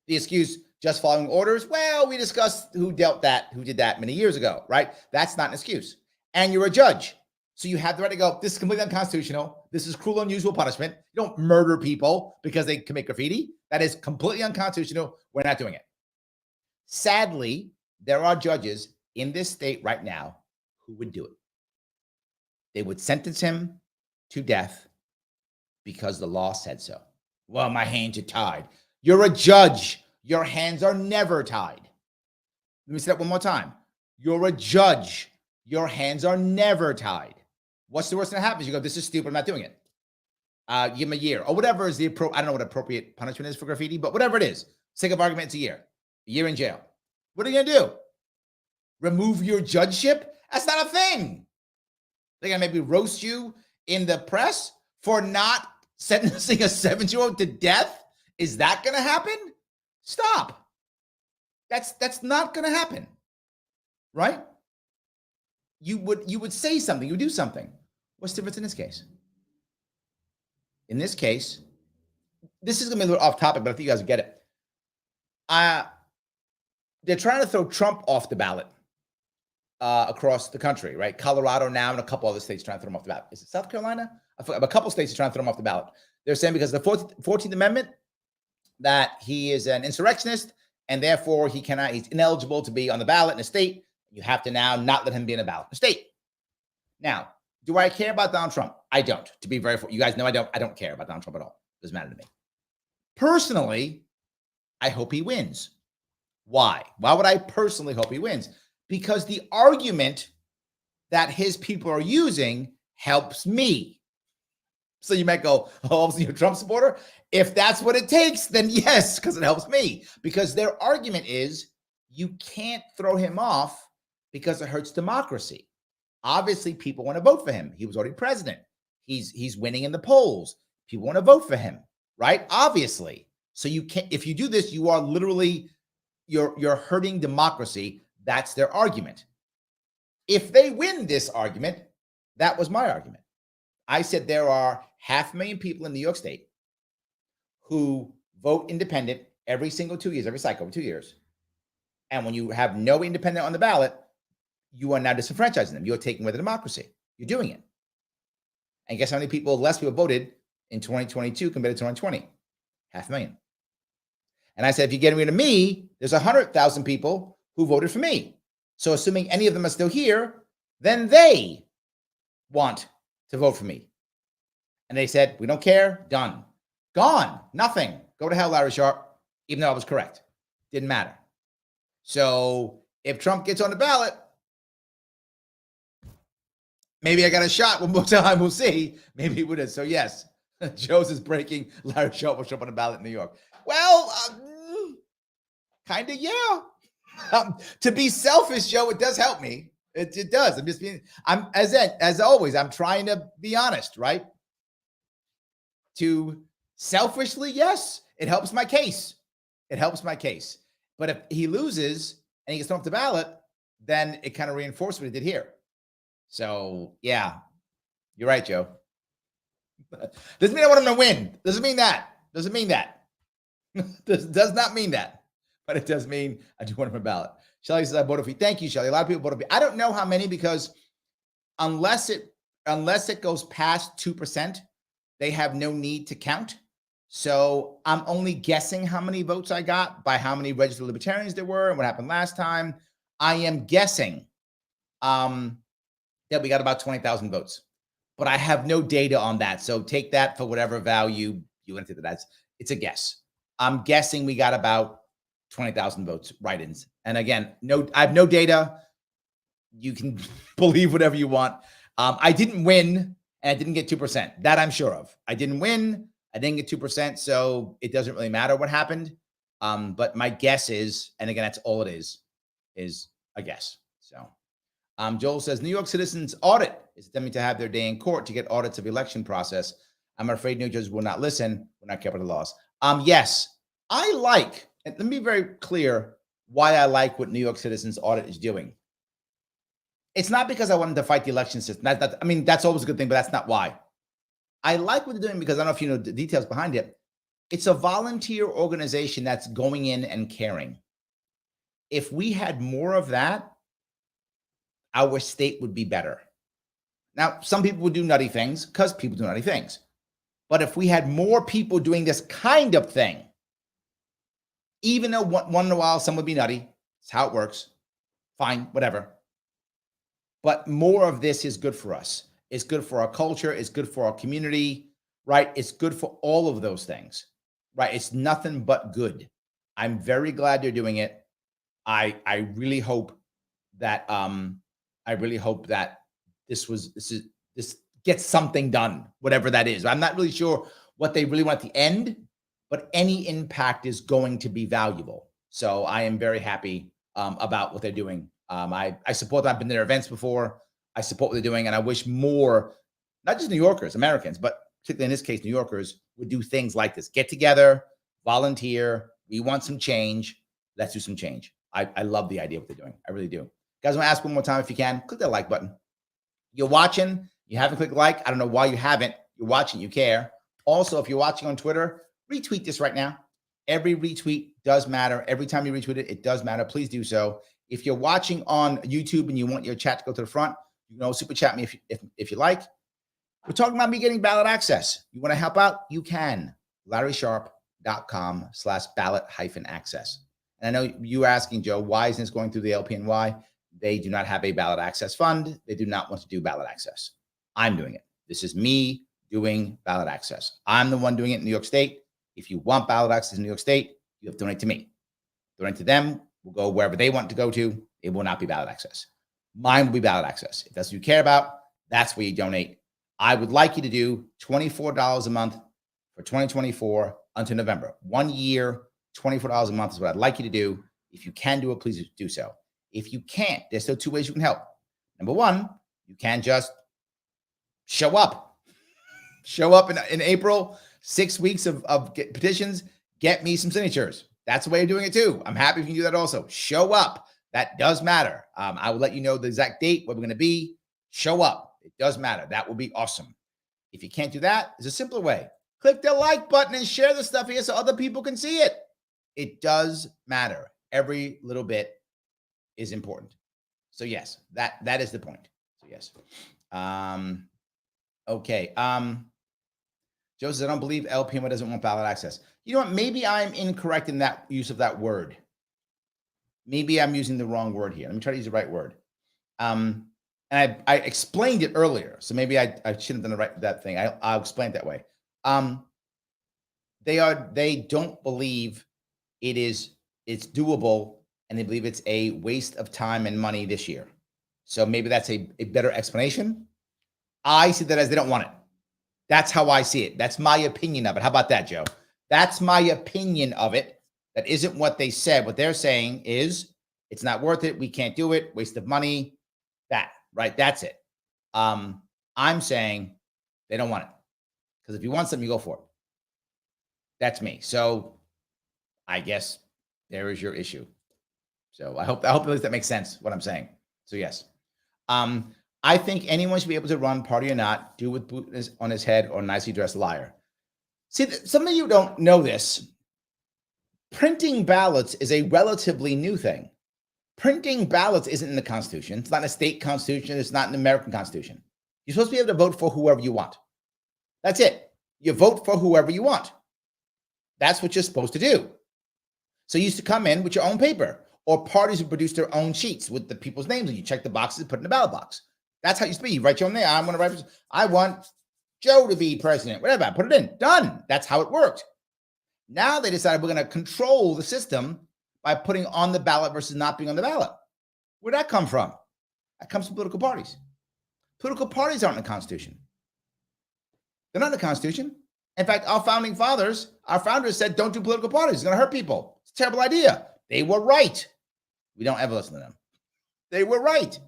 The excuse, just following orders, well, we discussed who did that many years ago, right? That's not an excuse. And you're a judge. So you have the right to go, this is completely unconstitutional. This is cruel, unusual punishment. You don't murder people because they commit graffiti. That is completely unconstitutional. We're not doing it. Sadly, there are judges in this state right now who would do it. They would sentence him to death because the law said so. Well, my hands are tied. You're a judge. Your hands are never tied. Let me say that one more time. You're a judge. Your hands are never tied. What's the worst that happens? You go, this is stupid. I'm not doing it. Give him a year or whatever is the appropriate. I don't know what appropriate punishment is for graffiti, but whatever it is, sake of argument, it's a year in jail. What are you going to do? Remove your judgeship? That's not a thing. They're going to maybe roast you in the press for not sentencing a 7-year-old to death. Is that going to happen? Stop. That's not going to happen. Right? You would say something, you would do something. What's the difference in this case? In this case, this is going to be a little off topic, but I think you guys will get it. They're trying to throw Trump off the ballot across the country, right? Colorado now and a couple other states trying to throw him off the ballot. Is it South Carolina? A couple states are trying to throw him off the ballot. They're saying because of the 14th Amendment that he is an insurrectionist and therefore he's ineligible to be on the ballot in a state. You have to now not let him be in a ballot in a state. Now, do I care about Donald Trump? I don't. To be very, you guys know I don't care about Donald Trump at all. Doesn't matter to me. Personally, I hope he wins. Why? Why would I personally hope he wins? Because the argument that his people are using helps me. So you might go, oh, so you're a Trump supporter? If that's what it takes, then yes, because it helps me. Because their argument is you can't throw him off because it hurts democracy. Obviously, people want to vote for him. He was already president. He's winning in the polls. People want to vote for him, right? Obviously. So you can't, if you do this, you are literally, you're hurting democracy. That's their argument. If they win this argument, that was my argument. I said there are 500,000 people in New York State who vote independent every single 2 years, every cycle, every 2 years. And when you have no independent on the ballot, you are now disenfranchising them. You're taking away the democracy. You're doing it. And guess how many people, less people voted in 2022 compared to 2020? 500,000. And I said, if you get rid of me, there's 100,000 people who voted for me. So assuming any of them are still here, then they want to vote for me. And they said, we don't care. Done. Gone. Nothing. Go to hell, Larry Sharpe. Even though I was correct. Didn't matter. So if Trump gets on the ballot, maybe I got a shot one more time. We'll see. Maybe it would. So yes, Joe's is breaking. Larry Sharpe will show up on the ballot in New York. Well, kind of, yeah. To be selfish, Joe, it does help me. It does. I'm just being. I'm as always. I'm trying to be honest, right? To selfishly, yes, it helps my case. It helps my case. But if he loses and he gets thrown off the ballot, then it kind of reinforces what he did here. So yeah, you're right, Joe. Doesn't mean I want him to win. Doesn't mean that. Doesn't mean that. Does not mean that. But it does mean I do want him on the ballot. Shelly says I voted for you. Thank you, Shelly. A lot of people voted for you. I don't know how many because unless it goes past 2%, they have no need to count. So I'm only guessing how many votes I got by how many registered libertarians there were and what happened last time. I am guessing that we got about 20,000 votes, but I have no data on that. So take that for whatever value you want to think that. It's a guess. I'm guessing we got about 20,000 votes, write-ins. And again, I have no data. You can believe whatever you want. I didn't win and I didn't get 2%. That I'm sure of. I didn't win. I didn't get 2%. So it doesn't really matter what happened. But my guess is, and again, that's all it is a guess. So Joel says, New York citizens audit is attempting to have their day in court to get audits of election process. I'm afraid New Jersey will not listen. We're not careful of the laws. Yes, I like, and let me be very clear why I like what New York citizens audit is doing. It's not because I wanted to fight the election system. I mean, that's always a good thing, but that's not why. I like what they're doing because I don't know if you know the details behind it. It's a volunteer organization that's going in and caring. If we had more of that, our state would be better. Now, some people would do nutty things because people do nutty things. But if we had more people doing this kind of thing, even though one in a while some would be nutty, it's how it works. Fine, whatever. But more of this is good for us. It's good for our culture. It's good for our community, right? It's good for all of those things, right? It's nothing but good. I'm very glad they're doing it. I really hope that this gets something done, whatever that is. I'm not really sure what they really want at the end, but any impact is going to be valuable. So I am very happy about what they're doing. I support them. I've been to their events before. I support what they're doing. And I wish more, not just New Yorkers, Americans, but particularly in this case, New Yorkers would do things like this. Get together, volunteer. We want some change. Let's do some change. I love the idea of what they're doing. I really do. Guys, I'm going to ask one more time if you can. Click that like button. You're watching. You haven't clicked like. I don't know why you haven't. You're watching. You care. Also, if you're watching on Twitter, retweet this right now. Every retweet does matter. Every time you retweet it, it does matter. Please do so. If you're watching on YouTube and you want your chat to go to the front, you can always super chat me if you like. We're talking about me getting ballot access. You want to help out? You can. LarrySharpe.com/ballot-access. And I know you asking, Joe, why isn't this going through the LPNY? They do not have a ballot access fund. They do not want to do ballot access. I'm doing it. This is me doing ballot access. I'm the one doing it in New York State. If you want ballot access in New York State, you have to donate to me. Donate to them. We'll go wherever they want to go to. It will not be ballot access. Mine will be ballot access. If that's what you care about, that's where you donate. I would like you to do $24 a month for 2024 until November. 1 year, $24 a month is what I'd like you to do. If you can do it, please do so. If you can't, there's still two ways you can help. Number one, you can just show up. Show up in April, 6 weeks of petitions, get me some signatures. That's the way of doing it too. I'm happy if you can do that also. Show up. That does matter. I will let you know the exact date, where we're going to be. Show up. It does matter. That will be awesome. If you can't do that, there's a simpler way. Click the like button and share the stuff here so other people can see it. It does matter. Every little bit is important. So yes, that is the point. So yes. Okay. Joe says, I don't believe LPMO doesn't want ballot access. You know what? Maybe I'm incorrect in that use of that word. Maybe I'm using the wrong word here. Let me try to use the right word. And I explained it earlier, so maybe I shouldn't have done that thing. I'll explain it that way. They don't believe it's doable, and they believe it's a waste of time and money this year. So maybe that's a better explanation. I see that as they don't want it. That's how I see it. That's my opinion of it. How about that, Joe? That's my opinion of it. That isn't what they said. What they're saying is it's not worth it. We can't do it. Waste of money. That, right? That's it. I'm saying they don't want it. Because if you want something, you go for it. That's me. So I guess there is your issue. So I hope at least that makes sense what I'm saying. So yes. I think anyone should be able to run, party or not, do with boot on his head or nicely dressed liar. See, some of you don't know this. Printing ballots is a relatively new thing. Printing ballots isn't in the Constitution. It's not in a state constitution. It's not in the American Constitution. You're supposed to be able to vote for whoever you want. That's it. You vote for whoever you want. That's what you're supposed to do. So you used to come in with your own paper, or parties would produce their own sheets with the people's names, and you check the boxes and put it in the ballot box. That's how it used to be. You write your own name. I'm going to write. I want Joe to be president. Whatever. I put it in. Done. That's how it worked. Now they decided we're going to control the system by putting on the ballot versus not being on the ballot. Where'd that come from? That comes from political parties. Political parties aren't in the Constitution. They're not in the Constitution. In fact, our founders said, don't do political parties. It's going to hurt people. It's a terrible idea. They were right. We don't ever listen to them. They were right.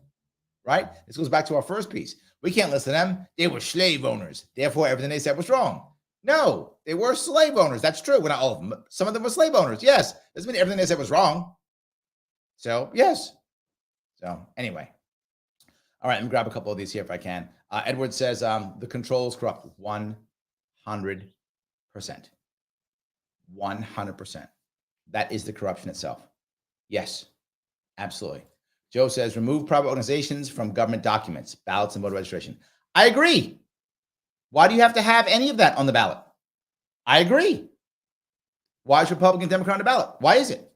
Right? This goes back to our first piece. We can't listen to them. They were slave owners. Therefore, everything they said was wrong. No, they were slave owners. That's true. Well, not all of them. Some of them were slave owners. Yes. Doesn't mean everything they said was wrong. So, yes. So, anyway. All right, let me grab a couple of these here if I can. Edward says the control is corrupt. 100%. 100%. That is the corruption itself. Yes, absolutely. Joe says remove private organizations from government documents, ballots, and voter registration. I agree. Why do you have to have any of that on the ballot? I agree. Why is Republican, Democrat on the ballot? Why is it?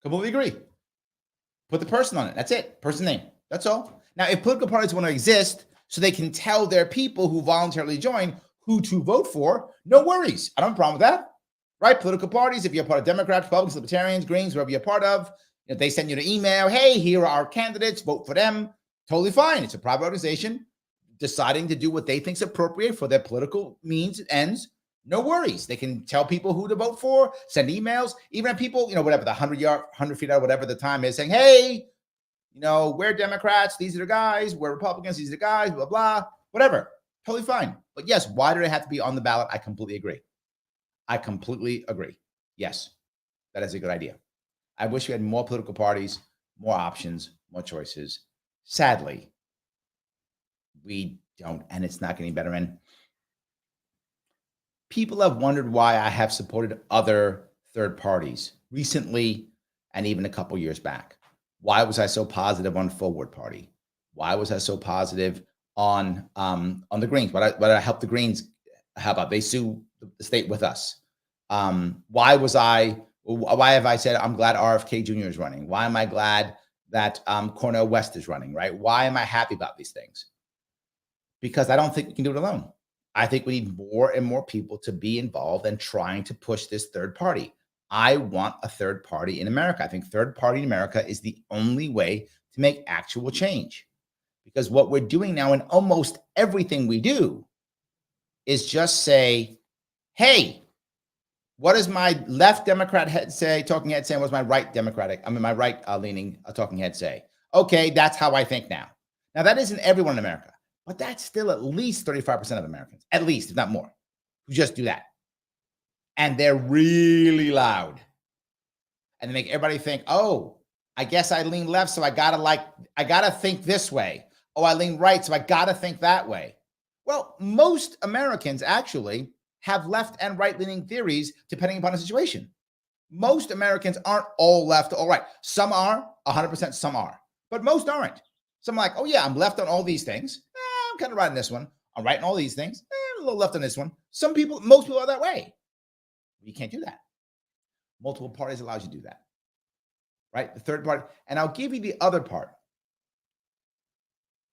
Completely agree. Put the person on it. That's it. Person name. That's all. Now, if political parties want to exist so they can tell their people who voluntarily join who to vote for, no worries. I don't have a problem with that. Right? Political parties, if you're part of Democrats, Republicans, Libertarians, Greens, whoever you're part of, if they send you an email, hey, here are our candidates, vote for them, totally fine. It's a private organization deciding to do what they think is appropriate for their political means and ends. No worries. They can tell people who to vote for, send emails, even if people, whatever, the 100 feet out, whatever the time is, saying, hey, we're Democrats, these are the guys, we're Republicans, these are the guys, blah, blah, whatever. Totally fine. But yes, why do they have to be on the ballot? I completely agree. I completely agree. Yes, that is a good idea. I wish we had more political parties, more options, more choices. Sadly, we don't, and it's not getting better. And people have wondered why I have supported other third parties recently and even a couple years back. Why was I so positive on Forward Party? Why was I so positive on the Greens? What I helped the Greens? How about they sue the state with us? Why have I said I'm glad RFK Jr. is running? Why am I glad that Cornel West is running, right? Why am I happy about these things? Because I don't think we can do it alone. I think we need more and more people to be involved and trying to push this third party. I want a third party in America. I think third party in America is the only way to make actual change. Because what we're doing now in almost everything we do is just say, hey, what does my left Democrat head say, talking head say? What's my right my right leaning talking head say? Okay, that's how I think now. Now, that isn't everyone in America, but that's still at least 35% of Americans, at least, if not more, who just do that. And they're really loud. And they make everybody think, oh, I guess I lean left, so I gotta think this way. Oh, I lean right, so I gotta think that way. Well, most Americans actually have left and right leaning theories depending upon the situation. Most Americans aren't all left or all right. Some are 100%, some are. but most aren't. So I'm like, oh yeah, I'm left on all these things. I'm kind of writing this one. I'm writing all these things. I'm a little left on this one. Most people are that way. You can't do that. Multiple parties allows you to do that, right? The third part, and I'll give you the other part.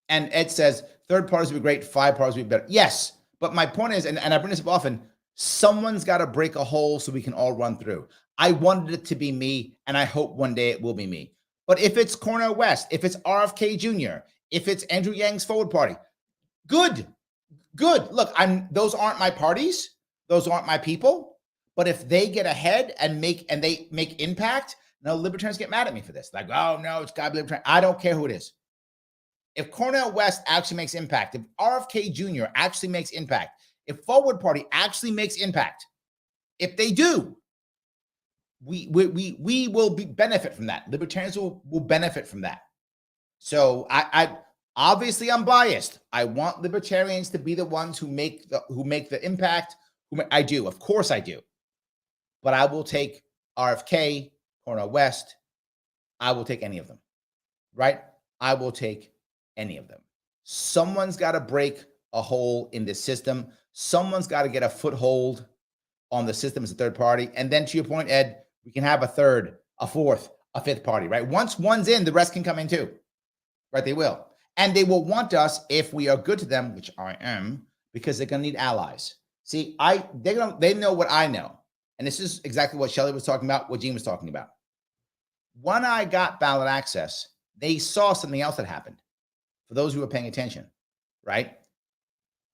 And Ed says third parties would be great, 5 parties would be better. Yes, but my point is, and I bring this up often, someone's got to break a hole so we can all run through. I wanted it to be me, and I hope one day it will be me. But if it's Cornel West, if it's RFK Jr., if it's Andrew Yang's Forward Party, good. Look, those aren't my parties. Those aren't my people. But if they get ahead and they make impact, no, libertarians get mad at me for this. Like, oh no, it's got to be libertarian. I don't care who it is. If Cornel West actually makes impact, if RFK Jr. actually makes impact, if Forward Party actually makes impact, if they do, we will benefit from that. Libertarians will benefit from that. So I obviously I'm biased. I want libertarians to be the ones who make the impact. I do, of course I do. But I will take RFK, Cornel West. I will take any of them, right? I will take any of them. Someone's got to break a hole in this system. Someone's got to get a foothold on the system as a third party. And then to your point, Ed, we can have a third, a fourth, a fifth party, right? Once one's in, the rest can come in too, right? They will. And they will want us if we are good to them, which I am, because they're going to need allies. See, they know what I know. And this is exactly what Shelley was talking about, what Gene was talking about. When I got ballot access, they saw something else that happened. For those who were paying attention, right?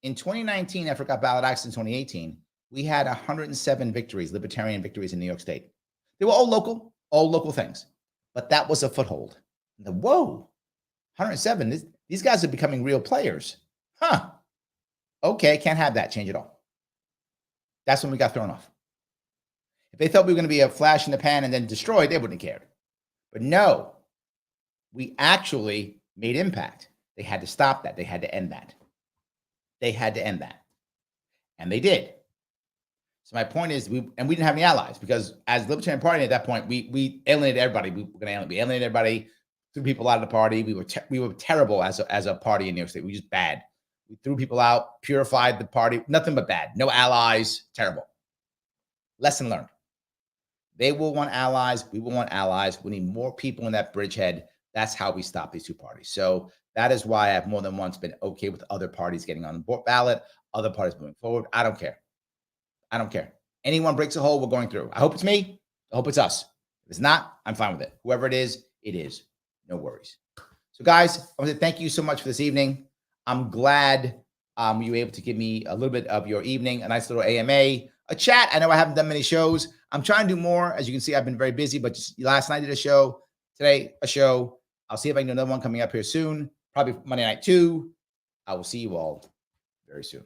In 2019, after I got ballot access in 2018, we had 107 victories, libertarian victories in New York State. They were all local things. But that was a foothold. And whoa, 107, these guys are becoming real players. Huh. Okay, can't have that. Change it all. That's when we got thrown off. If they thought we were going to be a flash in the pan and then destroyed, they wouldn't have cared. But no, we actually made impact. They had to stop that. They had to end that. And they did. So my point is, we didn't have any allies because as Libertarian Party at that point, we alienated everybody. We alienated everybody, threw people out of the party. We were terrible as a party in New York State. We were just bad. We threw people out, purified the party, nothing but bad. No allies, terrible. Lesson learned. They will want allies. We will want allies. We need more people in that bridgehead. That's how we stop these two parties. So that is why I've more than once been okay with other parties getting on the ballot, other parties moving forward. I don't care. Anyone breaks a hole, we're going through. I hope it's me. I hope it's us. If it's not, I'm fine with it. Whoever it is, it is. No worries. So guys, I want to thank you so much for this evening. I'm glad you were able to give me a little bit of your evening, a nice little AMA, a chat. I know I haven't done many shows. I'm trying to do more. As you can see, I've been very busy, but just last night I did a show. Today, a show. I'll see if I can do another one coming up here soon. Probably Monday night too. I will see you all very soon.